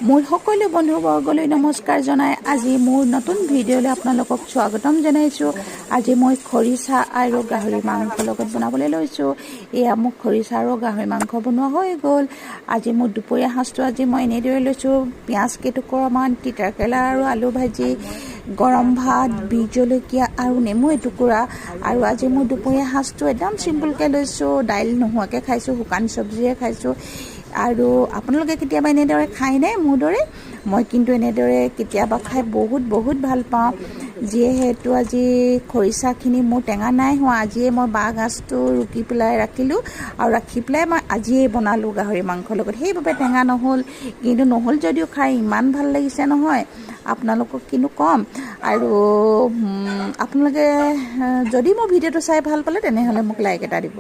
মোৰ সকলো বন্ধুবৰ্গলৈ নমস্কাৰ জনাই আজি মোৰ নতুন ভিডিঅ'লৈ আপোনালোকক স্বাগতম জনাইছোঁ। আজি মই খৰিচা আৰু গাহৰি মাংস লগত বনাবলৈ লৈছোঁ। এয়া মোক খৰিচা আৰু গাহৰি মাংস বনোৱা হৈ গ'ল। আজি মোৰ দুপৰীয়া সাঁজটো আজি মই এনেদৰে লৈছোঁ। পিঁয়াজ কেইটুকুৰামান, তিতাকেৰেলা আৰু আলু ভাজি, গৰম ভাত, বিহ জলকীয়া আৰু নেমু এটুকুৰা। আৰু আজি মোৰ দুপৰীয়া সাঁজটো একদম চিম্পুলকৈ লৈছোঁ। দাইল নোহোৱাকৈ খাইছোঁ, শুকান চব্জিৰে খাইছোঁ। আৰু আপোনালোকে কেতিয়াবা এনেদৰে খায়নে মোৰ দৰে? মই কিন্তু এনেদৰে কেতিয়াবা খাই বহুত ভাল পাওঁ। যিহেতু আজি খৰিচাখিনি মোৰ টেঙা নাই হোৱা, আজিয়ে মই বাঁহ গাজটো ৰুকি পেলাই ৰাখিলোঁ আৰু ৰাখি পেলাই মই আজিয়ে বনালোঁ গাহৰি মাংসৰ লগত। সেইবাবে টেঙা নহ'ল, কিন্তু নহ'ল যদিও খাই ইমান ভাল লাগিছে নহয়, আপোনালোকক কিন্তু ক'ম। আৰু আপোনালোকে যদি মোৰ ভিডিঅ'টো চাই ভাল পালে তেনেহ'লে মোক লাইক এটা দিব।